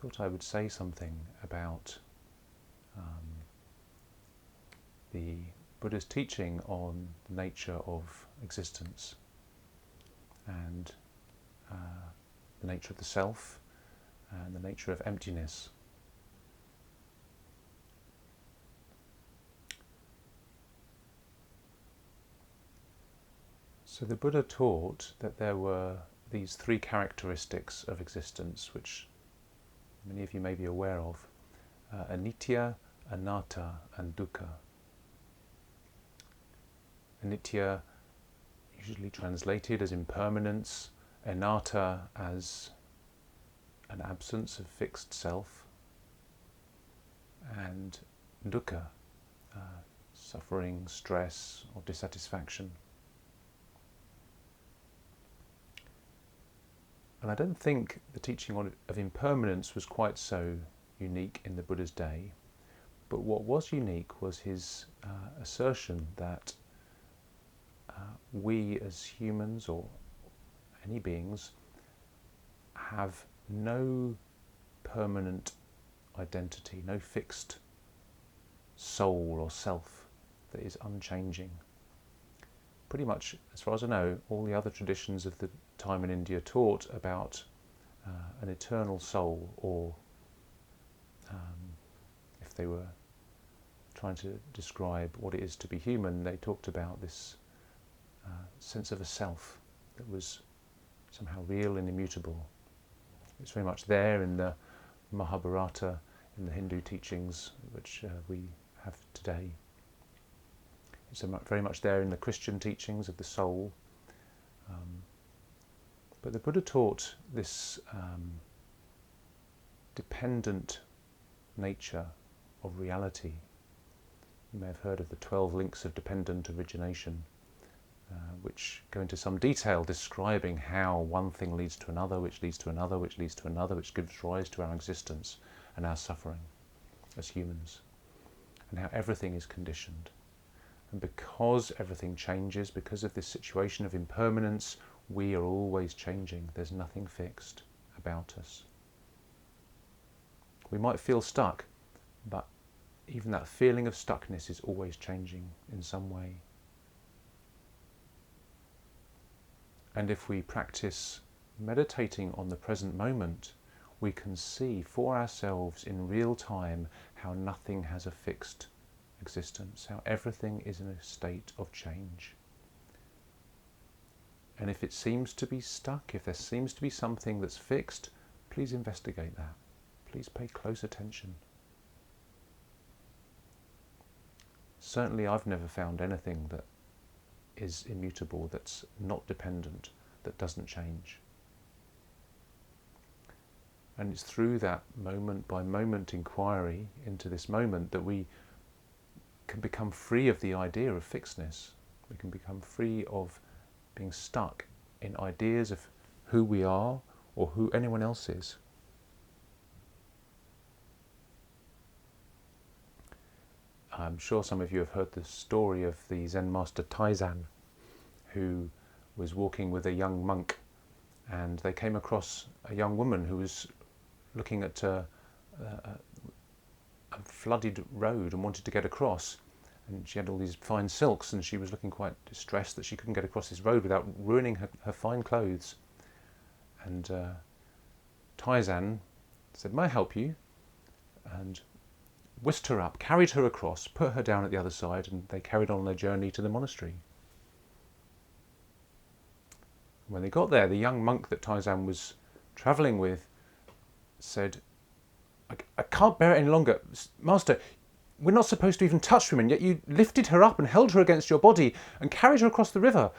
thought I would say something about the Buddha's teaching on the nature of existence and the nature of the self and the nature of emptiness. So the Buddha taught that there were these three characteristics of existence which many of you may be aware of: anicca, anatta and dukkha. Anicca, usually translated as impermanence, anatta as an absence of fixed self, and dukkha, suffering, stress or dissatisfaction. And I don't think the teaching of impermanence was quite so unique in the Buddha's day, but what was unique was his assertion that we as humans or any beings have no permanent identity, no fixed soul or self that is unchanging. Pretty much, as far as I know, all the other traditions of the time in India taught about an eternal soul, or if they were trying to describe what it is to be human, they talked about this sense of a self that was somehow real and immutable. It's very much there in the Mahabharata, in the Hindu teachings which we have today. It's very much there in the Christian teachings of the soul. But the Buddha taught this dependent nature of reality. You may have heard of the 12 links of dependent origination, which go into some detail describing how one thing leads to another, which leads to another, which leads to another, which gives rise to our existence and our suffering as humans, and how everything is conditioned. And because everything changes, because of this situation of impermanence, we are always changing. There's nothing fixed about us. We might feel stuck, but even that feeling of stuckness is always changing in some way. And if we practice meditating on the present moment, we can see for ourselves in real time how nothing has a fixed existence, how everything is in a state of change. And if it seems to be stuck, if there seems to be something that's fixed, please investigate that. Please pay close attention. Certainly I've never found anything that is immutable, that's not dependent, that doesn't change. And it's through that moment by moment inquiry into this moment that we can become free of the idea of fixedness. We can become free of being stuck in ideas of who we are or who anyone else is. I'm sure some of you have heard the story of the Zen master Taizan, who was walking with a young monk, and they came across a young woman who was looking at a flooded road and wanted to get across. And she had all these fine silks, and she was looking quite distressed that she couldn't get across this road without ruining her fine clothes. And Taizan said, "May I help you?" And whisked her up, carried her across, put her down at the other side, and they carried on their journey to the monastery. When they got there, the young monk that Taizan was travelling with said, I can't bear it any longer. Master, we're not supposed to even touch women, yet you lifted her up and held her against your body and carried her across the river."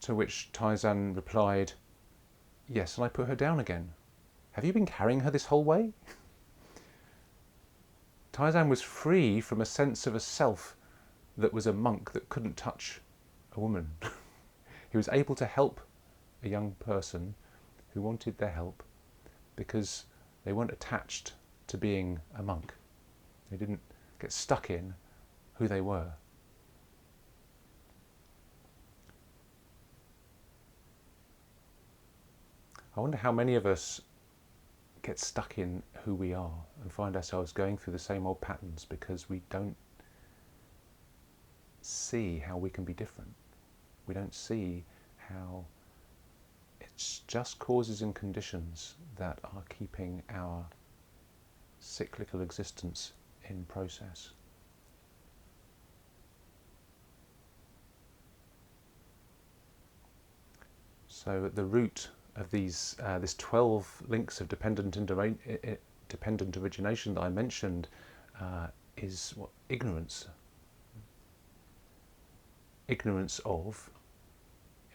To which Taizan replied, "Yes, and I put her down again. Have you been carrying her this whole way?" Taizan was free from a sense of a self that was a monk that couldn't touch a woman. He was able to help a young person who wanted their help because they weren't attached to being a monk. They didn't get stuck in who they were. I wonder how many of us get stuck in who we are and find ourselves going through the same old patterns because we don't see how we can be different. We don't see how it's just causes and conditions that are keeping our cyclical existence in process. So at the root of these, this 12 links of dependent origination that I mentioned is what? Ignorance. Ignorance of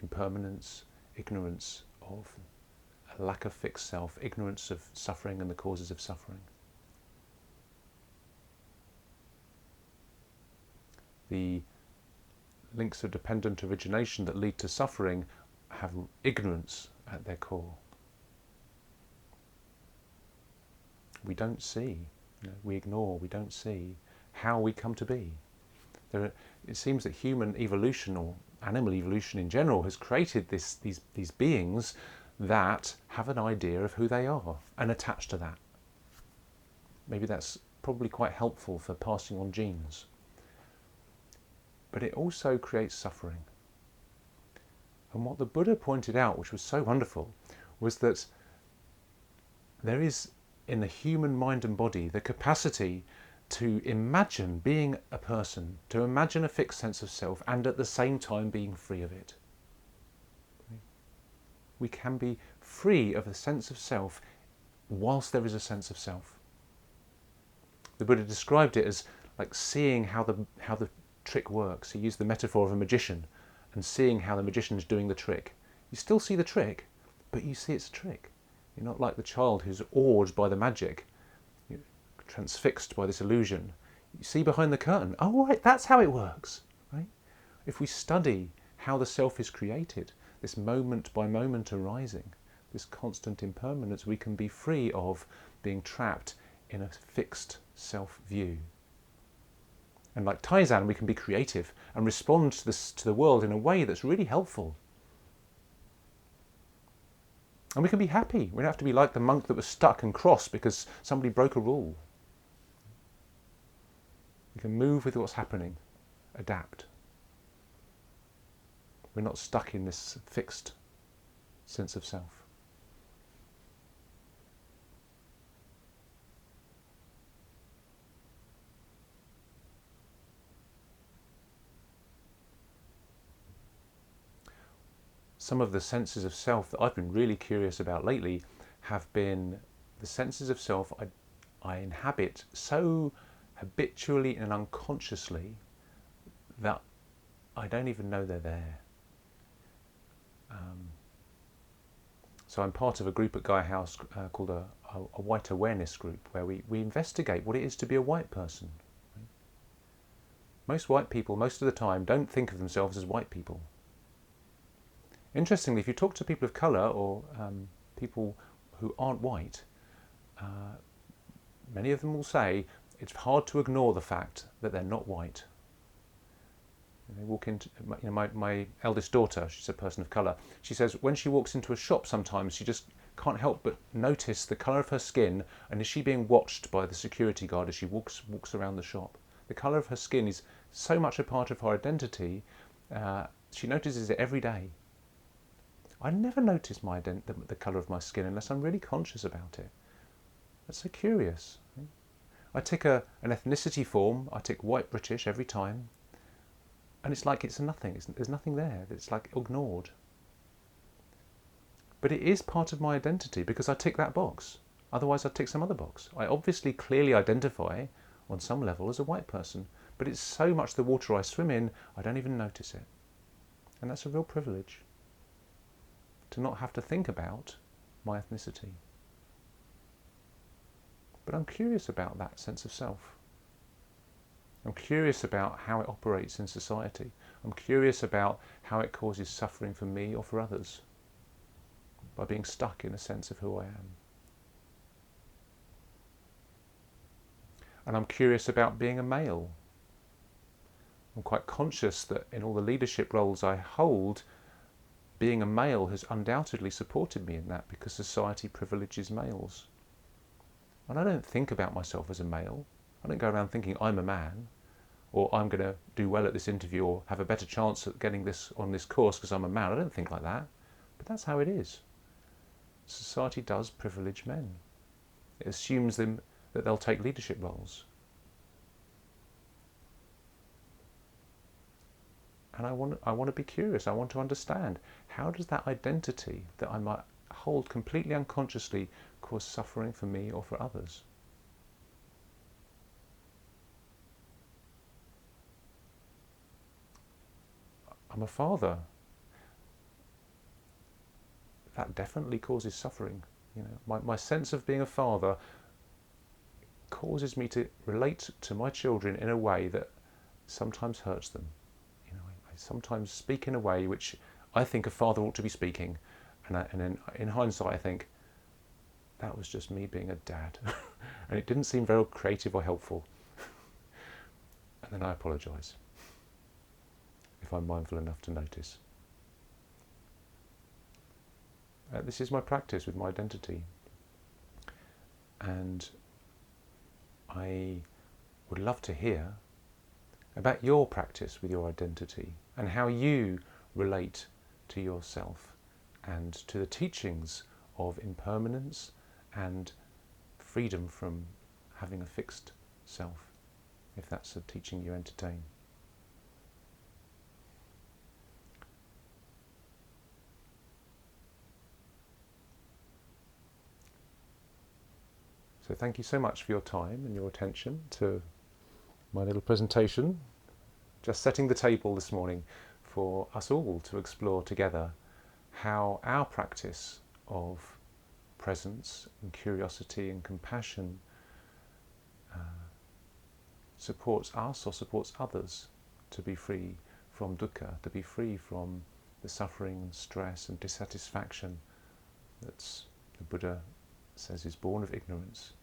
impermanence, ignorance of a lack of fixed self, ignorance of suffering and the causes of suffering. The links of dependent origination that lead to suffering have ignorance at their core. We don't see, we ignore, we don't see how we come to be. It seems that human evolution, or animal evolution in general, has created these beings that have an idea of who they are and attach to that. Maybe that's probably quite helpful for passing on genes. But it also creates suffering. And what the Buddha pointed out, which was so wonderful, was that there is in the human mind and body the capacity to imagine being a person, to imagine a fixed sense of self, and at the same time being free of it. We can be free of a sense of self whilst there is a sense of self. The Buddha described it as like seeing how the trick works. He used the metaphor of a magician and seeing how the magician is doing the trick. You still see the trick, but you see it's a trick. You're not like the child who's awed by the magic, transfixed by this illusion. You see behind the curtain, oh right, that's how it works. Right? If we study how the self is created, this moment by moment arising, this constant impermanence, we can be free of being trapped in a fixed self-view. And like Taizan, we can be creative and respond to the world in a way that's really helpful. And we can be happy. We don't have to be like the monk that was stuck and cross because somebody broke a rule. We can move with what's happening, adapt. We're not stuck in this fixed sense of self. Some of the senses of self that I've been really curious about lately have been the senses of self I inhabit so habitually and unconsciously that I don't even know they're there. So I'm part of a group at Gaia House called a white awareness group, where we investigate what it is to be a white person. Most white people, most of the time, don't think of themselves as white people. Interestingly, if you talk to people of colour or people who aren't white, many of them will say it's hard to ignore the fact that they're not white. They walk into, my eldest daughter, she's a person of colour, she says when she walks into a shop sometimes she just can't help but notice the colour of her skin, and is she being watched by the security guard as she walks around the shop. The colour of her skin is so much a part of her identity, she notices it every day. I never notice the colour of my skin unless I'm really conscious about it. That's so curious. I tick an ethnicity form, I tick white British every time, and it's like it's nothing, there's nothing there, it's like ignored. But it is part of my identity because I tick that box, otherwise I'd tick some other box. I obviously clearly identify on some level as a white person, but it's so much the water I swim in, I don't even notice it. And that's a real privilege, to not have to think about my ethnicity. But I'm curious about that sense of self. I'm curious about how it operates in society. I'm curious about how it causes suffering for me or for others by being stuck in a sense of who I am. And I'm curious about being a male. I'm quite conscious that in all the leadership roles I hold, being a male has undoubtedly supported me in that because society privileges males. And I don't think about myself as a male. I don't go around thinking I'm a man, or I'm going to do well at this interview, or have a better chance at getting this on this course because I'm a man. I don't think like that. But that's how it is. Society does privilege men. It assumes them that they'll take leadership roles. And I want to be curious. I want to understand, how does that identity that I might hold completely unconsciously cause suffering for me or for others? I'm a father. That definitely causes suffering. You know, my sense of being a father causes me to relate to my children in a way that sometimes hurts them. You know, I sometimes speak in a way which I think a father ought to be speaking, and then in hindsight I think that was just me being a dad, and it didn't seem very creative or helpful. And then I apologise if I'm mindful enough to notice. This is my practice with my identity, and I would love to hear about your practice with your identity and how you relate to yourself and to the teachings of impermanence and freedom from having a fixed self, if that's a teaching you entertain. So thank you so much for your time and your attention to my little presentation, just setting the table this morning for us all to explore together how our practice of presence and curiosity and compassion supports us or supports others to be free from dukkha, to be free from the suffering and stress and dissatisfaction that's, the Buddha says, is born of ignorance.